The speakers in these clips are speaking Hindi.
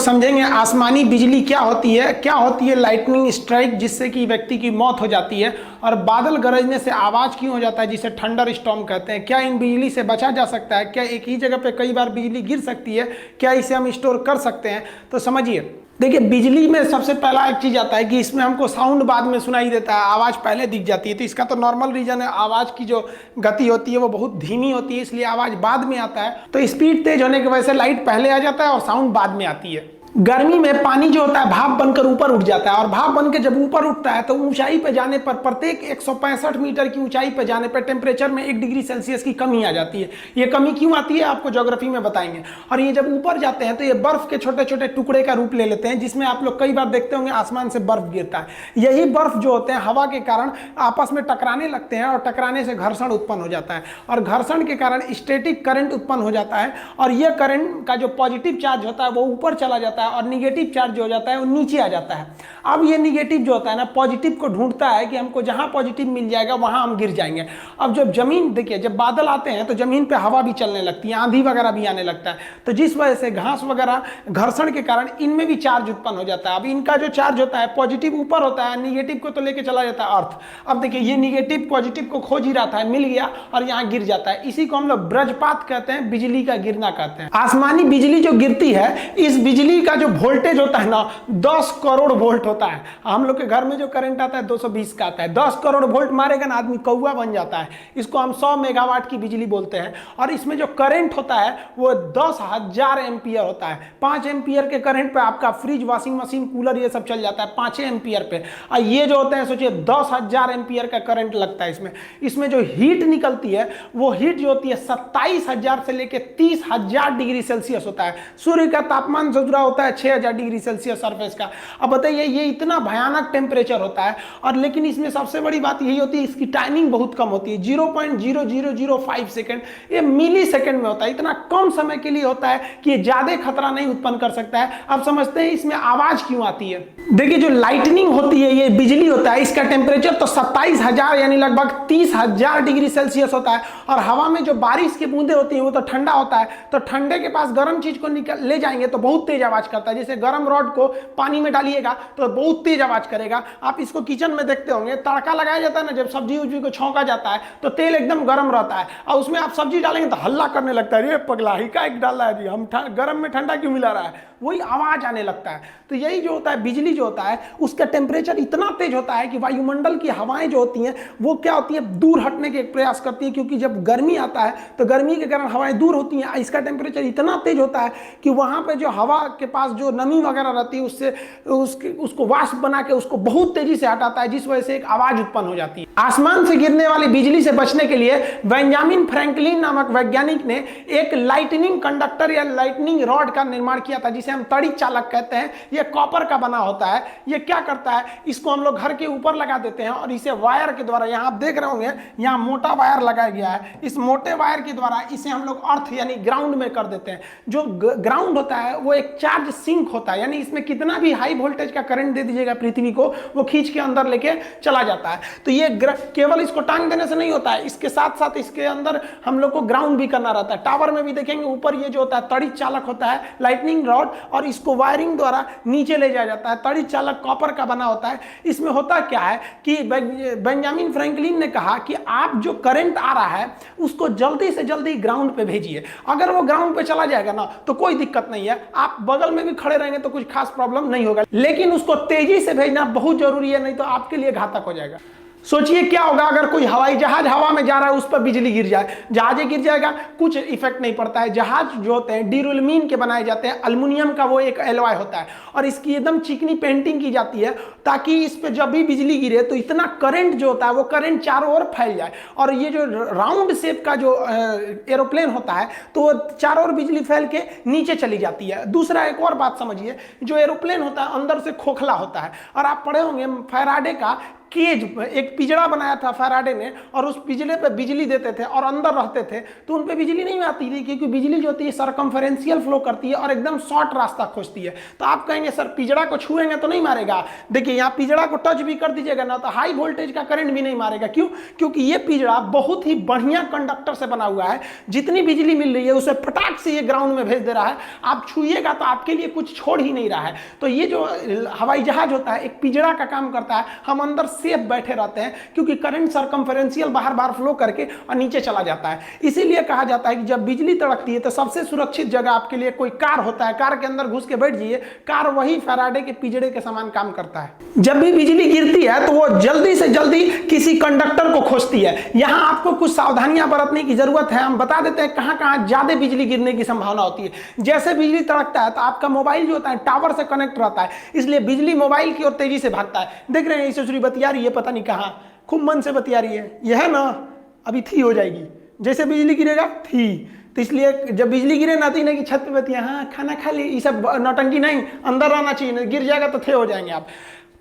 समझेंगे आसमानी बिजली क्या होती है लाइटनिंग स्ट्राइक जिससे कि व्यक्ति की मौत हो जाती है, और बादल गरजने से आवाज क्यों हो जाता है जिसे थंडर स्टॉर्म कहते हैं। क्या इन बिजली से बचा जा सकता है? क्या एक ही जगह पे कई बार बिजली गिर सकती है? क्या इसे हम स्टोर कर सकते हैं? तो समझिए, देखिए बिजली में सबसे पहला एक चीज आता है कि इसमें हमको साउंड बाद में सुनाई देता है, आवाज पहले दिख जाती है। तो इसका तो नॉर्मल रीजन है, आवाज की जो गति होती है वो बहुत धीमी होती है, इसलिए आवाज बाद में आता है। तो स्पीड तेज होने की वजह से लाइट पहले आ जाता है और साउंड बाद में आती है। गर्मी में पानी जो होता है भाप बनकर ऊपर उठ जाता है, और भाप बनकर जब ऊपर उठता है तो ऊंचाई पे जाने पर प्रत्येक 165 मीटर की ऊंचाई पे जाने पर टेम्परेचर में 1 डिग्री सेल्सियस की कमी आ जाती है। ये कमी क्यों आती है आपको ज्योग्राफी में बताएंगे। और ये जब ऊपर जाते हैं तो ये बर्फ के छोटे छोटे टुकड़े का रूप ले लेते हैं, जिसमें आप लोग कई बार देखते होंगे आसमान से बर्फ गिरता है। यही बर्फ जो होते हैं हवा के कारण आपस में टकराने लगते हैं, और टकराने से घर्षण उत्पन्न हो जाता है, और घर्षण के कारण स्टैटिक करंट उत्पन्न हो जाता है। और यह करंट का जो पॉजिटिव चार्ज होता है वो ऊपर चला जाता है, और निगेटिव चार्ज जो हो जाता है वो नीचे आ जाता है। अब ये निगेटिव जो होता है ना, पॉजिटिव को ढूंढता है कि हमको जहां पॉजिटिव मिल जाएगा वहां हम गिर जाएंगे। अब जब जमीन, देखिए जब बादल आते हैं तो जमीन पे हवा भी चलने लगती है, आंधी वगैरह भी आने लगता है, तो जिस वजह से घास वगैरह घर्षण के कारण इनमें भी चार्ज उत्पन्न हो जाता है। अब इनका जो चार्ज होता है पॉजिटिव ऊपर होता है, निगेटिव को तो लेके चला जाता है अर्थ। अब देखिए ये निगेटिव पॉजिटिव को खोज ही रहा था, मिल गया और यहाँ गिर जाता है। इसी को हम लोग वज्रपात कहते हैं, बिजली का गिरना कहते हैं। आसमानी बिजली जो गिरती है, इस बिजली का जो वोल्टेज होता है ना 10 करोड़ वोल्ट होता है। हम लोग के घर में जो करंट आता है 220 का आता है, 10 करोड़ वोल्ट मारेगा ना आदमी कौवा बन जाता है। इसको हम 100 मेगावाट की बिजली बोलते हैं। और इसमें जो करंट होता है वो 10,000 एम्पियर होता है। 5 एम्पियर के करंट पे आपका फ्रिज, वॉशिंग मशीन, कूलर ये सब चल जाता है 5 एम्पियर पे। और ये जो होते हैं सोचिए 10,000 एम्पियर का करंट लगता है इसमें। इसमें जो हीट निकलती है वो हीट जो होती है 27,000 से लेकर 30,000 डिग्री सेल्सियस होता है। सूर्य का तापमान जो होता है 6,000 डिग्री सेल्सियस सरफेस का। अब बताइए ये इतना भयानक टेम्परेचर होता है, और लेकिन इसमें सबसे बड़ी बात यही होती है इसकी टाइमिंग बहुत कम होती है, 0.0005 सेकेंड। ये मिली सेकेंड में होता है, इतना कम समय के लिए होता है कि ये ज्यादा खतरा नहीं उत्पन्न कर सकता है। अब समझते हैं इसमें आवाज क्यों आती है। देखिए जो लाइटनिंग होती है, ये बिजली होता है, इसका टेम्परेचर तो 27,000 यानी लगभग 30,000 डिग्री सेल्सियस होता है। और हवा में जो बारिश की बूंदे होती है वो तो ठंडा होता है, तो ठंडे के पास गर्म चीज को ले जाएंगे तो बहुत तेज आवाज करता है। जैसे गर्म रॉड को पानी में डालिएगा तो बहुत तेज आवाज करेगा। आप इसको किचन में देखते होंगे, तड़का लगाया जाता है ना, जब सब्जी उब्जी को छौंका जाता है तो तेल एकदम गर्म रहता है, और उसमें आप सब्जी डालेंगे तो हल्ला करने लगता है, ये पगला ही का एक डाल रहा है जी, हम गर्म में ठंडा क्यों मिला रहा है, वही आवाज आने लगता है। तो यही जो होता है बिजली जो होता है उसका टेम्परेचर इतना तेज होता है कि वायुमंडल की हवाएं जो होती हैं वो क्या होती है, दूर हटने के प्रयास करती है। क्योंकि जब गर्मी आता है तो गर्मी के कारण हवाएं दूर होती हैं। इसका टेम्परेचर इतना तेज होता है कि वहां पे जो हवा के पास जो नमी वगैरह रहती है उससे उसको वाष्प बना के उसको बहुत तेजी से हटाता है, जिस वजह से एक आवाज उत्पन्न हो जाती है। आसमान से गिरने वाली बिजली से बचने के लिए बेंजामिन फ्रैंकलिन नामक वैज्ञानिक ने एक लाइटनिंग कंडक्टर या लाइटनिंग रॉड का निर्माण किया था, जिसे हम तड़ी चालक कहते हैं। यह कॉपर का बना होता है। यह क्या करता है, इसको हम लोग घर के ऊपर लगा देते हैं, और इसे वायर के द्वारा, यहां आप देख रहे होंगे यहां मोटा वायर लगाया गया है, इस मोटे वायर के द्वारा इसे हम लोग अर्थ यानी ग्राउंड में कर देते हैं। जो ग्राउंड होता है वो एक चार्ज सिंक होता है, यानी इसमें कितना भी हाई वोल्टेज का करंट दे दीजिएगा पृथ्वी को, वो खींच के अंदर लेके चला जाता है। तो ये केवल इसको टांग देने से नहीं होता है, इसके साथ साथ इसके अंदर हम लोग को ग्राउंड भी करना रहता है। टावर में भी देखेंगे ऊपर ये जो होता है तड़ी चालक होता है, लाइटनिंग रॉड, और इसको वायरिंग द्वारा नीचे ले जाया जाता है। तड़ी चालक कॉपर का बना होता है। इसमें होता क्या है कि बेंजामिन फ्रैंकलिन ने कहा कि आप जो करंट आ रहा है उसको जल्दी से जल्दी ग्राउंड पे भेजिए। अगर वो ग्राउंड पे चला जाएगा ना तो कोई दिक्कत नहीं है, आप बगल में भी खड़े रहेंगे तो कुछ खास प्रॉब्लम नहीं होगा, लेकिन उसको तेजी से भेजना बहुत जरूरी है, नहीं तो आपके लिए घातक हो जाएगा। सोचिए क्या होगा अगर कोई हवाई जहाज हवा में जा रहा है उस पर बिजली गिर जाए, जहाज गिर जाएगा, कुछ इफेक्ट नहीं पड़ता है। जहाज जो होते हैं ड्यूरेलमीन के बनाए जाते हैं, अल्युमिनियम का वो एक एलॉय होता है, और इसकी एकदम चिकनी पेंटिंग की जाती है ताकि इस पे जब भी बिजली गिरे तो इतना करंट जो होता है वो करंट चारों ओर फैल जाए। और ये जो राउंड शेप का जो एरोप्लेन होता है तो वो चारों ओर बिजली फैल के नीचे चली जाती है। दूसरा एक और बात समझिए, जो एरोप्लेन होता है अंदर से खोखला होता है, और आप पढ़े होंगे फैराडे का केज, एक पिंजड़ा बनाया था फैराडे ने, और उस पिंजड़े पे बिजली देते थे और अंदर रहते थे, तो उन पे बिजली नहीं आती थी, क्योंकि बिजली जो होती है सरकमफेरेंशियल फ्लो करती है और एकदम शॉर्ट रास्ता खोजती है। तो आप कहेंगे सर पिंजड़ा को छुएंगे तो नहीं मारेगा। देखिए यहाँ पिंजड़ा को टच भी कर दीजिएगा ना तो हाई वोल्टेज का करंट भी नहीं मारेगा। क्यों? क्योंकि ये पिंजड़ा बहुत ही बढ़िया कंडक्टर से बना हुआ है, जितनी बिजली मिल रही है उसे फटाक से ये ग्राउंड में भेज दे रहा है। आप छुइएगा तो आपके लिए कुछ छोड़ ही नहीं रहा है। तो ये जो हवाई जहाज होता है एक पिंजड़ा का काम करता है, हम अंदर सेफ बैठे रहते हैं, क्योंकि करंट सरकमफेरेंशियल बाहर बाहर फ्लो करके और नीचे चला जाता है। इसीलिए कहा जाता है कि जब बिजली तड़कती है तो सबसे सुरक्षित जगह आपके लिए कोई कार होता है, कार के अंदर घुस के बैठ जाइए, कार वही फैराडे के पिंजड़े के समान काम करता है। जब भी बिजली गिरती है तो वो जल्दी से जल्दी किसी कंडक्टर को खोजती है। यहां आपको कुछ सावधानियां बरतने की जरूरत है। हम बता देते हैं कहां कहां ज्यादा बिजली गिरने की संभावना होती है। जैसे बिजली तड़कता है तो आपका मोबाइल जो होता है टावर से कनेक्ट रहता है, इसलिए बिजली मोबाइल की ओर तेजी से भागता है। देख रहे हैं ईश्वरी बतिया रही है, पता नहीं कहां, खूब मन से बतिया रही है। यह है ना, अभी थी हो जाएगी, जैसे बिजली गिरेगा थी। तो इसलिए जब बिजली गिरे ना तो नहीं कि छत पे बतिया, हाँ खाना खा ली, ये सब नौटंकी नहीं, अंदर रहना चाहिए, गिर जाएगा तो थे हो जाएंगे आप।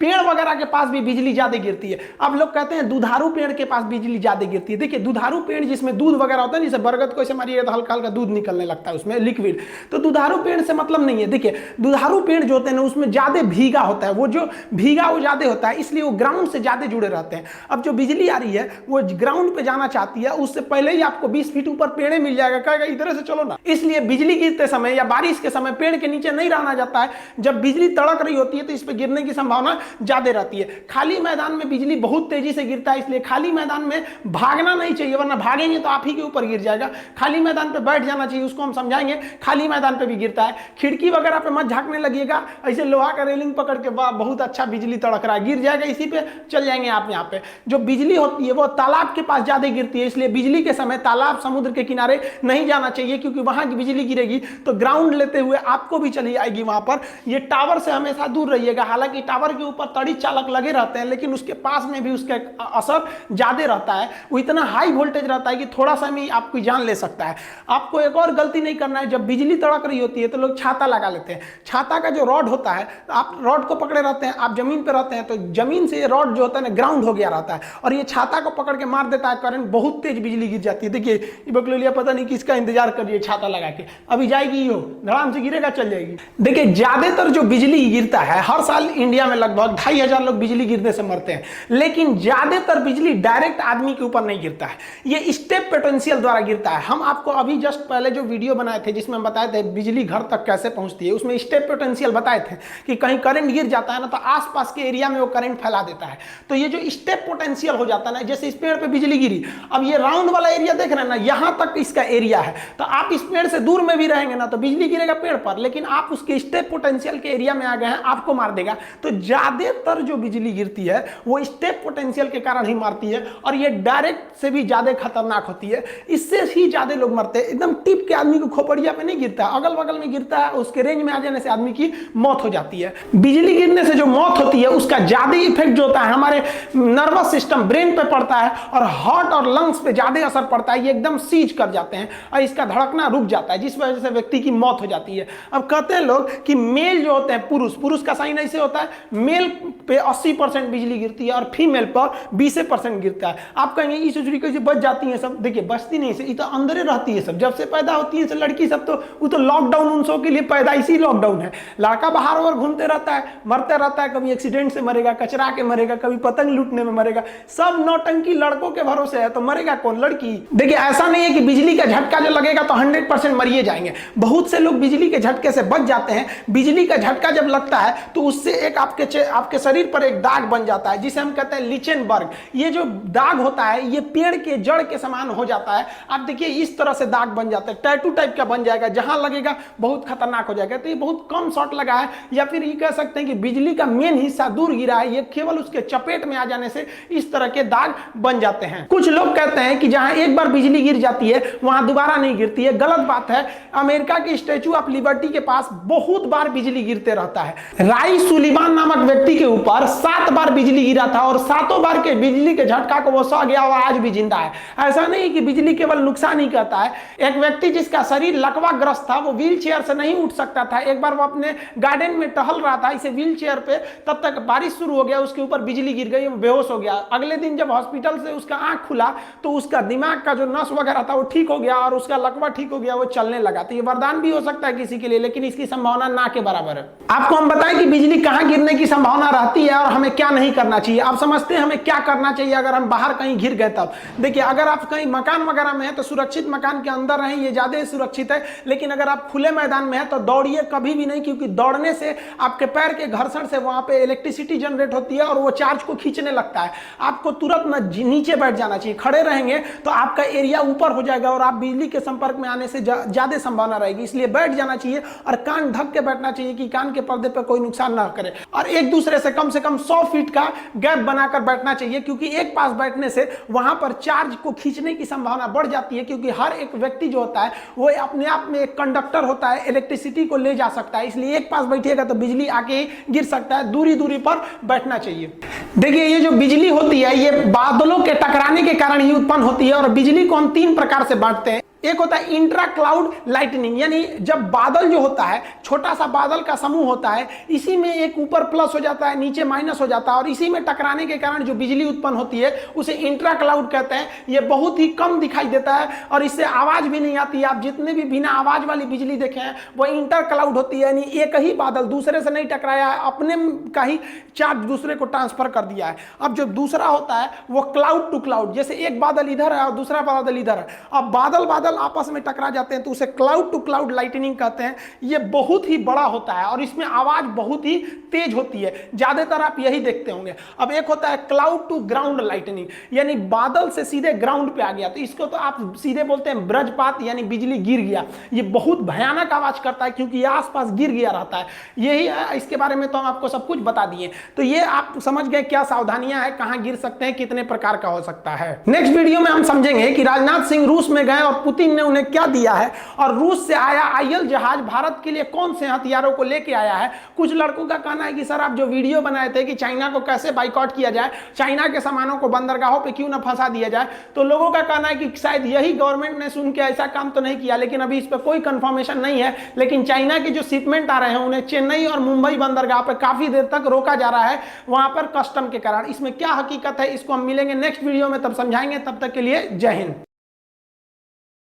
पेड़ वगैरह के पास भी बिजली ज्यादा गिरती है। अब लोग कहते हैं दुधारू पेड़ के पास बिजली ज्यादा गिरती है। देखिए दुधारू पेड़ जिसमें दूध वगैरह होता है, जैसे बरगद को ऐसे मारिएगा तो हल्का हल्का दूध निकलने लगता है उसमें लिक्विड, तो दुधारू पेड़ से मतलब नहीं है। देखिए दुधारू पेड़ जो होते हैं ना उसमें ज्यादा भीगा होता है, वो जो भीगा वो ज्यादा होता है, इसलिए वो ग्राउंड से ज्यादा जुड़े रहते हैं। अब जो बिजली आ रही है वो ग्राउंड पे जाना चाहती है, उससे पहले ही आपको 20 फीट ऊपर पेड़ मिल जाएगा, कहेगा इधर से चलो ना। इसलिए बिजली गिरते समय या बारिश के समय पेड़ के नीचे नहीं रहना जाता है। जब बिजली तड़क रही होती है तो इस पर गिरने की संभावना ज्यादा रहती है। खाली मैदान में बिजली बहुत तेजी से गिरता है, इसलिए खाली मैदान में भागना नहीं चाहिए, वरना भागेंगे तो आप ही के ऊपर गिर जाएगा। खाली मैदान पे बैठ जाना चाहिए, उसको हम समझाएंगे। खाली मैदान पे भी गिरता है, खिड़की वगैरह पे मत झांकने लगिएगा, ऐसे लोहा का रेलिंग पकड़ के वाह बहुत अच्छा बिजली तड़क रहा है, गिर जाएगा, इसी पे चल जाएंगे आप। यहाँ पे जो बिजली होती है वो तालाब के पास ज्यादा गिरती है, इसलिए बिजली के समय तालाब समुद्र के किनारे नहीं जाना चाहिए, क्योंकि वहां की बिजली गिरेगी तो ग्राउंड लेते हुए आपको भी चली आएगी वहां पर। ये टावर से हमेशा दूर रहिएगा। हालांकि टावर के ऊपर तड़ी चालक लगे रहते हैं, लेकिन उसके पास में भी उसका असर ज्यादा रहता है। वो इतना हाई वोल्टेज रहता है कि थोड़ा सा भी आपकी जान ले सकता है। आपको एक और गलती नहीं करना है, जब बिजली तड़क रही होती है तो लोग छाता लगा लेते हैं। छाता का जो रॉड होता है, आप रॉड को पकड़े रहते हैं, आप जमीन पे रहते हैं तो जमीन से रॉड जो होता है ना ग्राउंड हो गया रहता है, और ये छाता को पकड़ के मार देता है करंट, बहुत तेज बिजली गिर जाती है। देखिए ये बकलोलिया पता नहीं किसका इंतजार कर रही है छाता लगा के, अभी जाएगी हो धड़ाम से गिरेगा चल जाएगी। देखिए ज्यादातर जो बिजली गिरता है हर साल इंडिया में लगभग 2500 लोग बिजली गिरने से मरते हैं, लेकिन ज्यादातर बिजली डायरेक्ट आदमी के ऊपर नहीं गिरता है, ये स्टेप पोटेंशियल द्वारा गिरता है। हम आपको अभी जस्ट पहले जो वीडियो बनाए थे जिसमें बताए थे बिजली घर तक कैसे पहुंचती है, उसमें स्टेप पोटेंशियल बताए थे कि कहीं करंट गिर जाता है ना तो आसपास के एरिया में वो करंट फैला देता है। तो ये जो स्टेप पोटेंशियल हो जाता है ना, जैसे इस पेड़ पे बिजली गिरी, अब ये राउंड वाला एरिया देख रहे हैं ना, यहां तक इसका एरिया है, तो आप इस पेड़ से दूर में भी रहेंगे ना तो बिजली गिरेगा पेड़ पर, लेकिन आप उसके स्टेप पोटेंशियल के एरिया में आ गए हैं, आपको मार देगा। तो ज्यादातर जो बिजली गिरती है वो स्टेप पोटेंशियल के कारण ही मारती है, और ये डायरेक्ट से भी ज्यादा खतरनाक होती है, इससे ही ज्यादा लोग मरते हैं। एकदम टिप के आदमी को खोपड़िया पे नहीं गिरता, अगल बगल में गिरता है, उसके रेंज में आ जाने से आदमी की मौत हो जाती है। बिजली गिरने से जो मौत होती है उसका ज्यादा इफेक्ट जो होता है हमारे नर्वस सिस्टम ब्रेन पे पड़ता है, और हार्ट और लंग्स पे ज्यादा असर पड़ता है। ये एकदम सीज कर जाते हैं और इसका धड़कना रुक जाता है, जिस वजह से व्यक्ति की मौत हो जाती है। अब कहते हैं लोग कि मेल जो होते हैं पुरुष का साइन ऐसे होता है, मेल पे 80% बिजली गिरती है और फीमेल पर 20% गिरता है। आप कहेंगे ये सोचरी कैसे बच जाती है सब, देखिए बचती नहीं से, ये तो अंदर रहती है सब, जब से पैदा होती है सब लड़की सब, तो वो तो लॉकडाउन उन सब के लिए पैदाइशी लॉकडाउन है। लड़का बाहर और घूमते रहता है, मरते रहता है, कभी एक्सीडेंट से मरेगा, कचरा के मरेगा, कभी पतंग लूटने में मरेगा, सब नौटंकी लड़कों के भरोसे है, तो मरेगा कौन? लड़की। देखिए ऐसा नहीं है कि बिजली का झटका जो लगेगा तो 100% मरिए जाएंगे, बहुत से लोग बिजली के झटके से बच जाते हैं। बिजली का झटका जब लगता है तो उससे एक आपके शरीर पर एक दाग बन जाता है, जिसे हम कहते हैं लिचेनबर्ग। ये जो दाग होता है ये पेड़ के जड़ के समान हो जाता है। आप देखिए इस तरह से दाग बन जाता है, टैटू टाइप का बन जाएगा, जहां लगेगा बहुत खतरनाक हो जाएगा। तो ये बहुत कम शॉट लगा है, या फिर ये कह सकते हैं कि बिजली का मेन हिस्सा दूर गिरा है, ये केवल उसके चपेट में आ जाने से इस तरह के दाग बन जाते हैं। कुछ लोग कहते हैं कि जहां एक बार बिजली गिर जाती है वहां दोबारा नहीं गिरती है, गलत बात है। अमेरिका के स्टैचू ऑफ लिबर्टी के पास बहुत बार बिजली गिरते रहता है। राई सुलिवान नामक व्यक्ति के ऊपर 7 बार बिजली गिरा था और 7 बार के बिजली के झटका को वो सह गया और आज भी जिंदा है। ऐसा नहीं कि बिजली केवल नुकसान ही करता है। एक व्यक्ति जिसका शरीर लकवाग्रस्त था, वो व्हील चेयर से नहीं उठ सकता था। एक बार वो अपने गार्डन में टहल रहा था इसे व्हील चेयर पे, तब तक बारिश शुरू हो गया, उसके ऊपर बिजली गिर गई, वो बेहोश हो गया। अगले दिन जब हॉस्पिटल से उसका आंख खुला तो उसका दिमाग का जो नस वगैरह था वो ठीक हो गया और उसका लकवा ठीक हो गया, वो चलने लगा। तो ये वरदान भी हो सकता है किसी के लिए, लेकिन इसकी संभावना ना के बराबर है। आपको हम बताएं कि बिजली कहां गिरने की संभावना रहती है और हमें क्या नहीं करना चाहिए। आप समझते हैं हमें क्या करना चाहिए अगर हम बाहर कहीं गिर गए तब। देखिए, अगर आप कहीं मकान वगैरह में है तो सुरक्षित मकान के अंदर रहें, ये ज्यादा सुरक्षित है। लेकिन अगर आप खुले मैदान में है तो दौड़िए कभी भी नहीं, क्योंकि दौड़ने से आपके पैर के घर्षण से वहां पे इलेक्ट्रिसिटी जनरेट होती है और वो चार्ज को खींचने लगता है। आपको तुरंत नीचे बैठ जाना चाहिए। खड़े रहेंगे तो आपका एरिया ऊपर हो जाएगा और आप बिजली के संपर्क में आने से ज्यादा संभावना रहेगी। इसलिए बैठ जाना चाहिए और कान ढक के बैठना चाहिए कि कान के पर्दे पर कोई नुकसान ना करे। और एक दूसरे से कम 100 फीट का गैप बनाकर बैठना चाहिए, क्योंकि एक पास बैठने से वहां पर चार्ज को खींचने की संभावना बढ़ जाती है। क्योंकि हर एक व्यक्ति जो होता है वो अपने आप में एक कंडक्टर होता है, इलेक्ट्रिसिटी को ले जा सकता है। इसलिए एक पास बैठिएगा तो बिजली आके गिर सकता है। दूरी दूरी पर बैठना चाहिए। देखिए, ये जो बिजली होती है ये बादलों के टकराने के कारण ही उत्पन्न होती है और बिजली को हम 3 प्रकार से बांटते हैं। एक होता है इंट्रा क्लाउड लाइटनिंग, यानी जब बादल जो होता है, छोटा सा बादल का समूह होता है, इसी में एक ऊपर प्लस हो जाता है, नीचे माइनस हो जाता है और इसी में टकराने के कारण जो बिजली उत्पन्न होती है उसे इंट्रा क्लाउड कहते हैं। ये बहुत ही कम दिखाई देता है और इससे आवाज भी नहीं आती है। आप जितने भी बिना आवाज वाली बिजली देखे हैं वो इंटर क्लाउड होती है, यानी एक ही बादल दूसरे से नहीं टकराया है, अपने का ही चार्ज दूसरे को ट्रांसफर कर दिया है। अब जो दूसरा होता है वो क्लाउड टू क्लाउड, जैसे एक बादल इधर है और दूसरा बादल इधर है, अब बादल आपस में टकरा जाते हैं तो उसे क्लाउड टू क्लाउड लाइटनिंग कहते हैं। ये बहुत ही बड़ा होता है और इसमें आवाज बहुत ही तेज होती है। ज्यादातर आप यही देखते होंगे। अब एक होता है क्लाउड टू ग्राउंड लाइटनिंग, यानी बादल से सीधे ग्राउंड पे आ गया, तो इसको तो आप सीधे बोलते हैं वज्रपात, यानी बिजली गिर गया। ये बहुत भयानक आवाज करता है क्योंकि ये आसपास गिर गया रहता है। यही है, इसके बारे में तो हम आपको सब कुछ बता दिए। तो ये आप समझ गए क्या सावधानियां हैं, कहां गिर सकते हैं, कितने प्रकार का हो सकता है। नेक्स्ट वीडियो में हम समझेंगे कि राजनाथ सिंह रूस में गए और पुतिन ने उन्हें क्या दिया है और रूस से आया आईएल जहाज भारत के लिए कौन से हथियारों को लेके आया है। कुछ लड़कों का कहना है कि सर आप जो वीडियो बनाए थे कि चाइना को कैसे बाइकआउट किया जाए, चाइना के सामानों को बंदरगाहों पे क्यों ना फंसा दिया जाए, तो लोगों का कहना है कि शायद यही गवर्नमेंट ने सुन के ऐसा काम तो नहीं किया, लेकिन अभी इस पर कोई कंफर्मेशन नहीं है। लेकिन चाइना के जो शिपमेंट आ रहे हैं उन्हें चेन्नई और मुंबई बंदरगाह पर काफी देर तक रोका जा रहा है, वहां पर कस्टम के कारण। इसमें क्या हकीकत है इसको हम मिलेंगे नेक्स्ट वीडियो में, तब समझाएंगे। तब तक के लिए जय हिंद।